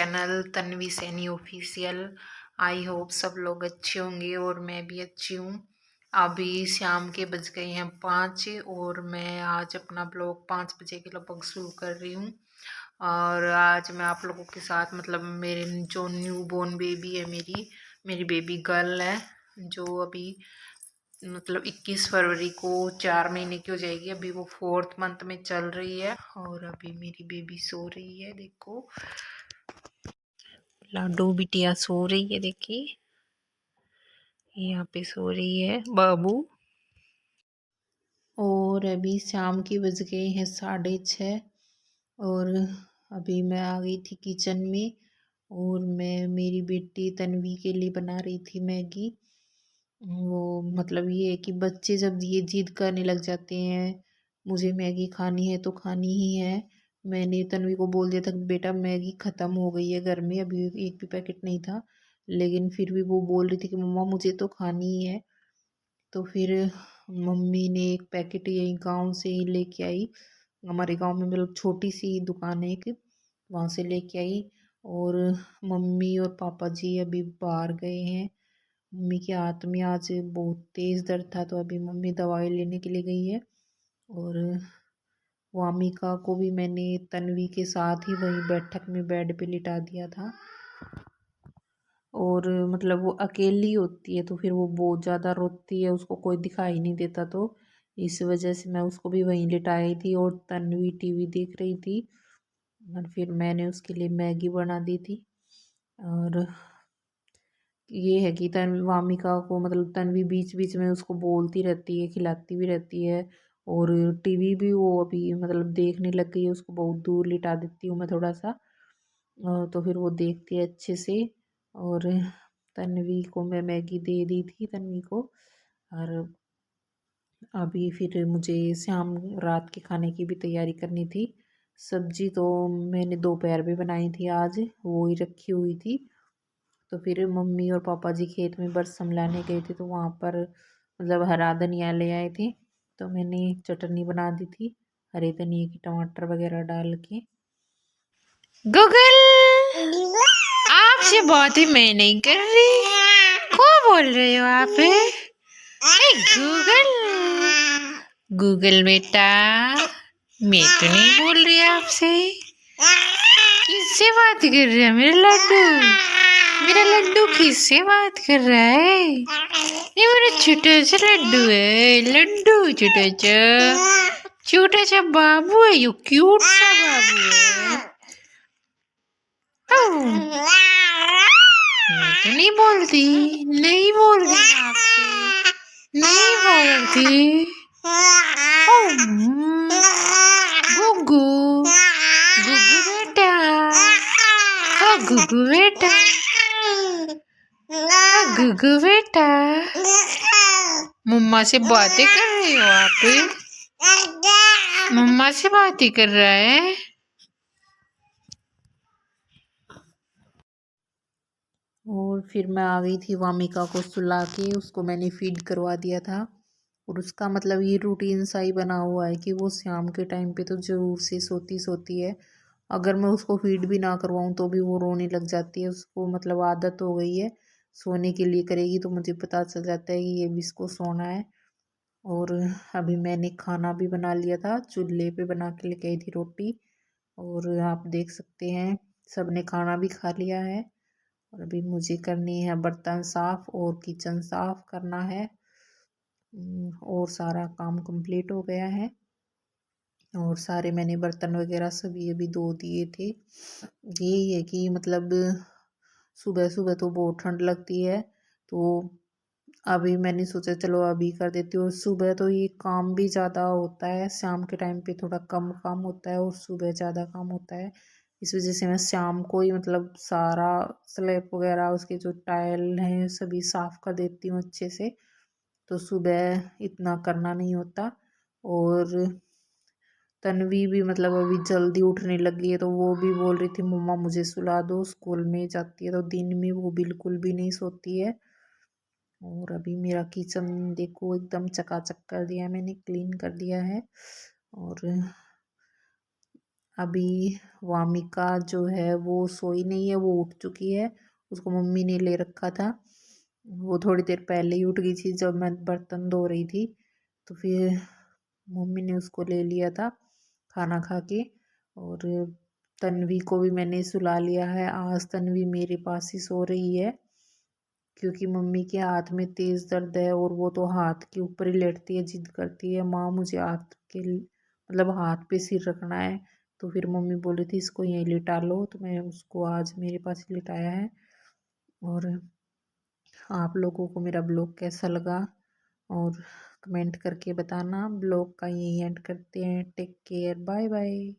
Channel Tanvi Saini official. I hope सब लोग अच्छे होंगे और मैं भी अच्छी हूँ। अभी शाम के बज गए हैं 5 और मैं आज अपना ब्लॉग 5 बजे के लगभग शुरू कर रही हूँ। और आज मैं आप लोगों के साथ मतलब मेरे जो न्यू बोर्न बेबी है, मेरी बेबी गर्ल है जो अभी मतलब 21 फरवरी को 4 महीने की हो जाएगी। अभी वो 4th मंथ में चल रही है और अभी मेरी बेबी सो रही है। देखो लाडो बिटिया सो रही है, देखिए यहाँ पे सो रही है बाबू। और अभी शाम के बज गए हैं 6:30 और अभी मैं आ गई थी किचन में और मैं मेरी बेटी तन्वी के लिए बना रही थी मैगी। वो मतलब ये है कि बच्चे जब ये जिद करने लग जाते हैं मुझे मैगी खानी है तो खानी ही है। मैंने तन्वी को बोल दिया था कि बेटा मैगी ख़त्म हो गई है घर में, अभी एक भी पैकेट नहीं था, लेकिन फिर भी वो बोल रही थी कि मम्मा मुझे तो खानी ही है। तो फिर मम्मी ने एक पैकेट यही गांव से ही लेके आई। हमारे गांव में मतलब छोटी सी दुकान है एक, वहाँ से लेके आई। और मम्मी और पापा जी अभी बाहर गए हैं। मम्मी के हाथ में आज बहुत तेज़ दर्द था तो अभी मम्मी दवाई लेने के लिए गई है। और वामिका को भी मैंने तन्वी के साथ ही वही बैठक में बेड पे लिटा दिया था। और मतलब वो अकेली होती है तो फिर वो बहुत ज़्यादा रोती है, उसको कोई दिखाई नहीं देता, तो इस वजह से मैं उसको भी वहीं लिटाई थी और तन्वी टीवी देख रही थी। और फिर मैंने उसके लिए मैगी बना दी थी। और ये है कि वामिका को मतलब तन्वी बीच बीच में उसको बोलती रहती है, खिलाती भी रहती है। और टीवी भी वो अभी मतलब देखने लग गई है, उसको बहुत दूर लिटा देती हूँ मैं थोड़ा सा, तो फिर वो देखती है अच्छे से। और तन्वी को मैं मैगी दे दी थी तन्वी को। और अभी फिर मुझे शाम रात के खाने की भी तैयारी करनी थी। सब्जी तो मैंने दोपहर में बनाई थी, आज वो ही रखी हुई थी। तो फिर मम्मी और पापा जी खेत में बरसम लाने गए थे तो वहाँ पर मतलब हरा धनिया ले आए थे, तो मैंने चटनी बना दी थी हरे धनिया की, टमाटर वगैरह डाल के। गूगल आपसे बात ही मैं नहीं कर रही, को बोल रहे हो आप? गूगल गूगल बेटा मैं तो नहीं बोल रही आपसे, किससे बात कर रहा है मेरा लड्डू? मेरा लड्डू किससे बात कर रहा है? ये मेरा छोटा सा लड्डू है, लड्डू छोटा सा बाबू है, यो क्यूट सा बाबू है। मैं तो नहीं बोलती, नहीं बोल रही आपसे, नहीं बोलती। गुगू गुगू बेटा, ओ गुगू बेटा, ओ गुगू बेटा, मम्मा से बातें कर रही हो आप? मम्मा से बातें कर रहा है। और फिर मैं आ गई थी वामिका को सुला के, उसको मैंने फीड करवा दिया था। और उसका मतलब ये रूटीन सा ही बना हुआ है कि वो शाम के टाइम पे तो ज़रूर से सोती है। अगर मैं उसको फीड भी ना करवाऊँ तो भी वो रोने लग जाती है, उसको मतलब आदत हो गई है सोने के लिए करेगी, तो मुझे पता चल जाता है कि ये भी इसको सोना है। और अभी मैंने खाना भी बना लिया था, चूल्हे पे बना के लेके आई थी रोटी। और आप देख सकते हैं सब ने खाना भी खा लिया है। और अभी मुझे करनी है बर्तन साफ़ और किचन साफ़ करना है। और सारा काम कंप्लीट हो गया है और सारे मैंने बर्तन वगैरह सभी अभी धो दिए थे। यही है कि मतलब सुबह सुबह तो बहुत ठंड लगती है, तो अभी मैंने सोचा चलो अभी कर देती हूँ। सुबह तो ये काम भी ज़्यादा होता है, शाम के टाइम पे थोड़ा कम काम होता है और सुबह ज़्यादा काम होता है। इस वजह से मैं शाम को ही मतलब सारा स्लैब वगैरह उसके जो टाइल हैं सभी साफ़ कर देती हूँ अच्छे से, तो सुबह इतना करना नहीं होता। और तन्वी भी मतलब अभी जल्दी उठने लगी है तो वो भी बोल रही थी मम्मा मुझे सुला दो, स्कूल में जाती है तो दिन में वो बिल्कुल भी नहीं सोती है। और अभी मेरा किचन देखो एकदम चकाचक कर दिया है मैंने, क्लीन कर दिया है। और अभी वामिका जो है वो सोई नहीं है, वो उठ चुकी है। उसको मम्मी ने ले रखा था। वो थोड़ी देर पहले ही उठ गई थी जब मैं बर्तन धो रही थी, तो फिर मम्मी ने उसको ले लिया था खाना खा के। और तन्वी को भी मैंने सुला लिया है। आज तन्वी मेरे पास ही सो रही है क्योंकि मम्मी के हाथ में तेज दर्द है और वो तो हाथ के ऊपर ही लेटती है, जिद करती है माँ मुझे हाथ के मतलब हाथ पे सिर रखना है। तो फिर मम्मी बोली थी इसको यहीं लिटा लो, तो मैं उसको आज मेरे पास ही लिटाया है। और आप लोगों को मेरा ब्लॉग कैसा लगा और कमेंट करके बताना। ब्लॉग का यही एंड करते हैं। Take care, bye bye.